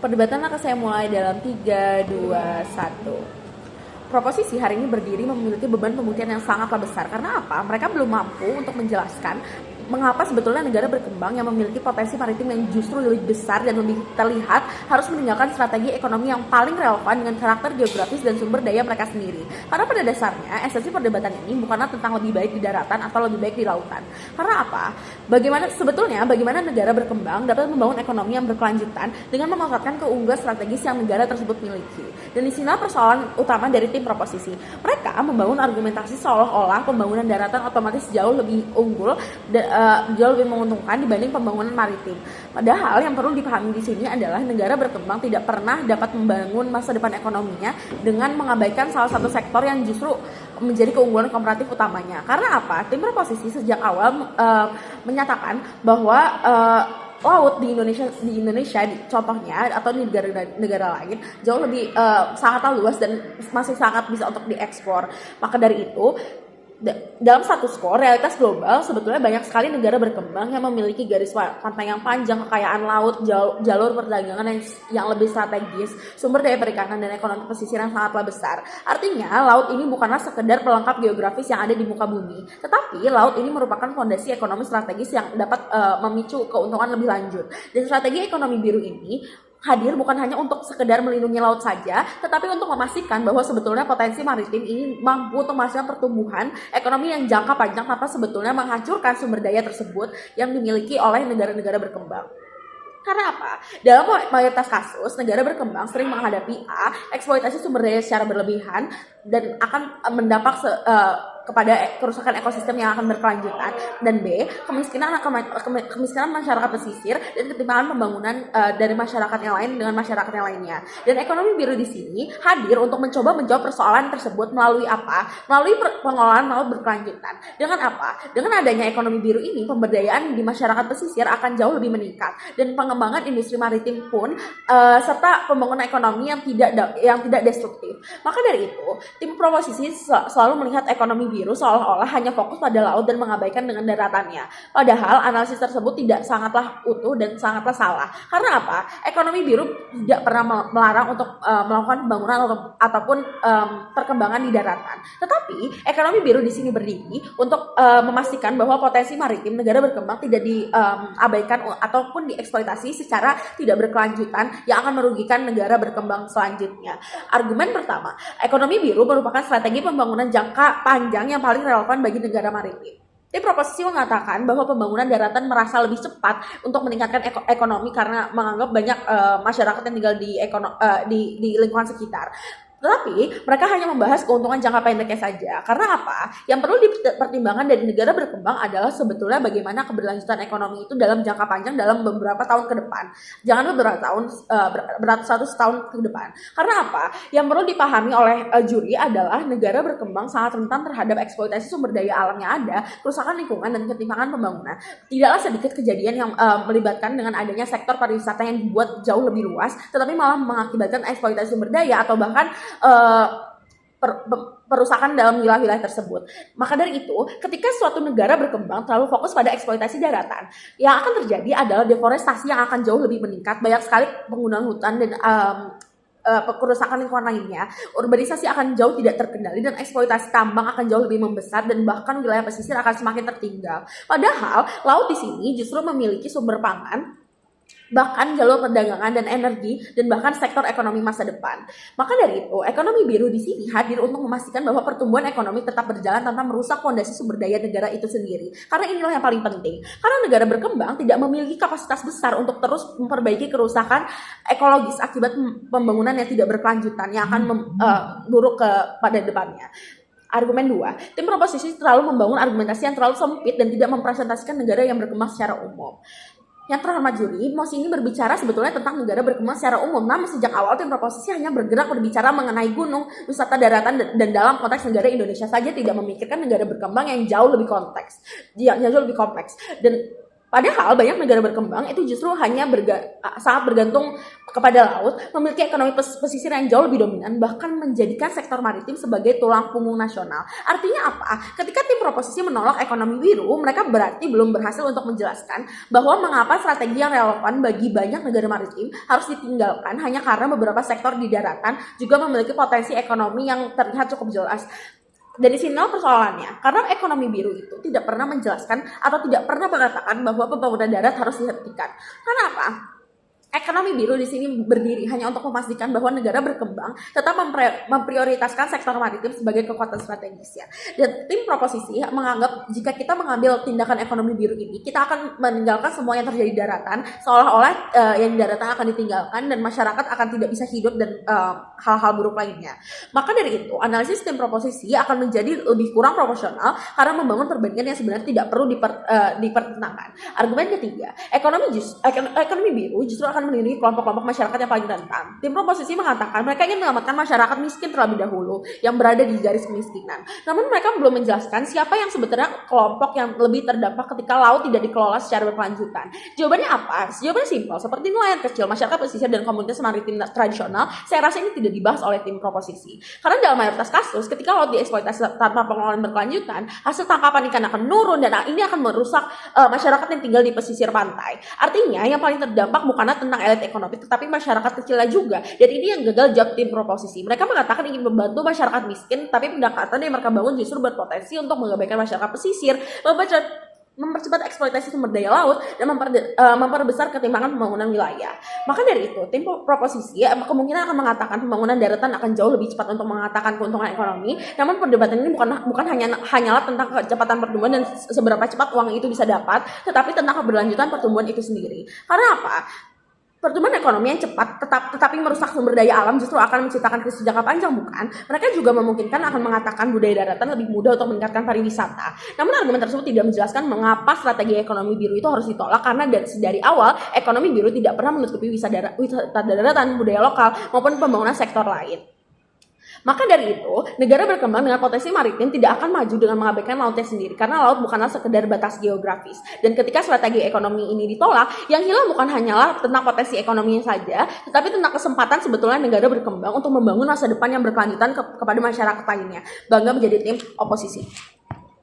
Perdebatan akan saya mulai dalam 3, 2, 1. Proposisi hari ini berdiri memiliki beban pembuktian yang sangatlah besar. Karena apa? Mereka belum mampu untuk menjelaskan mengapa sebetulnya negara berkembang yang memiliki potensi maritim yang justru lebih besar dan lebih terlihat harus meninggalkan strategi ekonomi yang paling relevan dengan karakter geografis dan sumber daya mereka sendiri. Karena pada dasarnya esensi perdebatan ini bukanlah tentang lebih baik di daratan atau lebih baik di lautan. Karena apa? Bagaimana negara berkembang dapat membangun ekonomi yang berkelanjutan dengan memanfaatkan keunggulan strategis yang negara tersebut miliki. Dan di sini persoalan utama dari tim proposisi. Mereka membangun argumentasi seolah-olah pembangunan daratan otomatis jauh lebih unggul jauh lebih menguntungkan dibanding pembangunan maritim. Padahal yang perlu dipahami di sini adalah negara berkembang tidak pernah dapat membangun masa depan ekonominya dengan mengabaikan salah satu sektor yang justru menjadi keunggulan komparatif utamanya. Karena apa? Tim proposisi sejak awal menyatakan bahwa laut di Indonesia contohnya atau di negara lain jauh lebih sangatlah luas dan masih sangat bisa untuk diekspor. Maka dari itu dalam status quo realitas global sebetulnya banyak sekali negara berkembang yang memiliki garis pantai yang panjang, kekayaan laut, jalur perdagangan yang lebih strategis, sumber daya perikanan dan ekonomi pesisir yang sangatlah besar. Artinya laut ini bukanlah sekedar pelengkap geografis yang ada di muka bumi, tetapi laut ini merupakan fondasi ekonomi strategis yang dapat memicu keuntungan lebih lanjut. Dan strategi ekonomi biru ini hadir bukan hanya untuk sekedar melindungi laut saja, tetapi untuk memastikan bahwa sebetulnya potensi maritim ini mampu untuk menghasilkan pertumbuhan ekonomi yang jangka panjang tanpa sebetulnya menghancurkan sumber daya tersebut yang dimiliki oleh negara-negara berkembang. Karena apa? Dalam mayoritas kasus, negara berkembang sering menghadapi eksploitasi sumber daya secara berlebihan dan akan mendampak kepada kerusakan ekosistem yang akan berkelanjutan, dan B, kemiskinan masyarakat pesisir dan ketimpangan pembangunan dari masyarakat yang lain dengan masyarakat yang lainnya. Dan ekonomi biru di sini hadir untuk mencoba menjawab persoalan tersebut melalui apa? Melalui pengelolaan laut berkelanjutan. Dengan apa? Dengan adanya ekonomi biru ini, pemberdayaan di masyarakat pesisir akan jauh lebih meningkat dan pengembangan industri maritim pun serta pembangunan ekonomi yang tidak destruktif. Maka dari itu, tim proposisi selalu melihat ekonomi biru seolah-olah hanya fokus pada laut dan mengabaikan dengan daratannya. Padahal analisis tersebut tidak sangatlah utuh dan sangatlah salah. Karena apa? Ekonomi biru tidak pernah melarang untuk melakukan pembangunan ataupun perkembangan di daratan. Tetapi ekonomi biru di sini berdiri untuk memastikan bahwa potensi maritim negara berkembang tidak diabaikan ataupun dieksploitasi secara tidak berkelanjutan yang akan merugikan negara berkembang selanjutnya. Argumen pertama, ekonomi biru merupakan strategi pembangunan jangka panjang yang paling relevan bagi negara maritim. Tim proposisi mengatakan bahwa pembangunan daratan merasa lebih cepat untuk meningkatkan ekonomi karena menganggap banyak masyarakat yang tinggal di lingkungan sekitar. Tetapi mereka hanya membahas keuntungan jangka pendeknya saja. Karena apa? Yang perlu dipertimbangkan dari negara berkembang adalah sebetulnya bagaimana keberlanjutan ekonomi itu dalam jangka panjang dalam beberapa tahun ke depan. Jangan beratus-ratus tahun ke depan. Karena apa? Yang perlu dipahami oleh juri adalah negara berkembang sangat rentan terhadap eksploitasi sumber daya alam yang ada, kerusakan lingkungan dan ketimpangan pembangunan. Tidaklah sedikit kejadian yang melibatkan dengan adanya sektor pariwisata yang dibuat jauh lebih luas, tetapi malah mengakibatkan eksploitasi sumber daya atau bahkan perusakan dalam wilayah-wilayah tersebut. Maka dari itu, ketika suatu negara berkembang terlalu fokus pada eksploitasi daratan, yang akan terjadi adalah deforestasi yang akan jauh lebih meningkat, banyak sekali penggunaan hutan dan kerusakan lingkungan lainnya. Urbanisasi akan jauh tidak terkendali dan eksploitasi tambang akan jauh lebih membesar dan bahkan wilayah pesisir akan semakin tertinggal. Padahal laut di sini justru memiliki sumber pangan, bahkan jalur perdagangan dan energi, dan bahkan sektor ekonomi masa depan. Maka dari itu, ekonomi biru di sini hadir untuk memastikan bahwa pertumbuhan ekonomi tetap berjalan tanpa merusak fondasi sumber daya negara itu sendiri. Karena inilah yang paling penting. Karena negara berkembang tidak memiliki kapasitas besar untuk terus memperbaiki kerusakan ekologis akibat pembangunan yang tidak berkelanjutan yang akan buruk pada depannya. Argumen 2, tim proposisi terlalu membangun argumentasi yang terlalu sempit dan tidak mempresentasikan negara yang berkembang secara umum. Yang terhormat juri, mosi ini berbicara sebetulnya tentang negara berkembang secara umum, namun sejak awal tim proposisi hanya berbicara mengenai gunung, wisata daratan, dan dalam konteks negara Indonesia saja, tidak memikirkan negara berkembang yang jauh lebih kompleks. Dan Padahal banyak negara berkembang itu justru hanya sangat bergantung kepada laut, memiliki ekonomi pesisir yang jauh lebih dominan, bahkan menjadikan sektor maritim sebagai tulang punggung nasional. Artinya apa? Ketika tim proposisi menolak ekonomi biru, mereka berarti belum berhasil untuk menjelaskan bahwa mengapa strategi yang relevan bagi banyak negara maritim harus ditinggalkan hanya karena beberapa sektor di daratan juga memiliki potensi ekonomi yang terlihat cukup jelas. Dan di sini persoalannya, karena ekonomi biru itu tidak pernah menjelaskan atau tidak pernah mengatakan bahwa pembangunan darat harus dihentikan. Kenapa? Ekonomi biru di sini berdiri hanya untuk memastikan bahwa negara berkembang tetap memprioritaskan sektor maritim sebagai kekuatan strategisnya. Dan tim proposisi menganggap jika kita mengambil tindakan ekonomi biru ini, kita akan meninggalkan semua yang terjadi di daratan, seolah-olah yang di daratan akan ditinggalkan dan masyarakat akan tidak bisa hidup dan hal-hal buruk lainnya. Maka dari itu, analisis tim proposisi akan menjadi lebih kurang proporsional karena membangun perbandingan yang sebenarnya tidak perlu dipertentangkan. Argumen ketiga, ekonomi biru justru akan melindungi kelompok-kelompok masyarakat yang paling rentan. Tim proposisi mengatakan mereka ingin menyelamatkan masyarakat miskin terlebih dahulu yang berada di garis kemiskinan. Namun mereka belum menjelaskan siapa yang sebetulnya kelompok yang lebih terdampak ketika laut tidak dikelola secara berkelanjutan. Jawabannya apa? Jawabannya simpel, seperti nelayan kecil, masyarakat pesisir dan komunitas maritim tradisional. Saya rasa ini tidak dibahas oleh tim proposisi. Karena dalam mayoritas kasus, ketika laut dieksploitasi tanpa pengelolaan berkelanjutan, hasil tangkapan ikan akan menurun dan ini akan merusak masyarakat yang tinggal di pesisir pantai. Artinya yang paling terdampak bukanlah tentang elit ekonomi, tetapi masyarakat kecilnya juga. Dan ini yang gagal jawab tim proposisi. Mereka mengatakan ingin membantu masyarakat miskin, tapi pendekatan yang mereka bangun justru berpotensi untuk mengabaikan masyarakat pesisir, mempercepat eksploitasi sumber daya laut, dan memperbesar ketimpangan pembangunan wilayah. Maka dari itu, tim proposisi kemungkinan akan mengatakan pembangunan daratan akan jauh lebih cepat untuk mengatakan keuntungan ekonomi. Namun perdebatan ini bukan hanyalah tentang kecepatan pertumbuhan dan seberapa cepat uang itu bisa dapat, tetapi tentang keberlanjutan pertumbuhan itu sendiri. Karena apa? Pertumbuhan ekonomi yang cepat tetapi merusak sumber daya alam justru akan menciptakan krisis jangka panjang, bukan? Mereka juga memungkinkan akan mengatakan budaya daratan lebih mudah untuk meningkatkan pariwisata. Namun argumen tersebut tidak menjelaskan mengapa strategi ekonomi biru itu harus ditolak, karena dari awal ekonomi biru tidak pernah menutupi wisata daratan, budaya lokal maupun pembangunan sektor lain. Maka dari itu, negara berkembang dengan potensi maritim tidak akan maju dengan mengabaikan lautnya sendiri, karena laut bukanlah sekedar batas geografis. Dan ketika strategi ekonomi ini ditolak, yang hilang bukan hanyalah tentang potensi ekonominya saja, tetapi tentang kesempatan sebetulnya negara berkembang untuk membangun masa depan yang berkelanjutan kepada masyarakat lainnya. Bangga menjadi tim oposisi.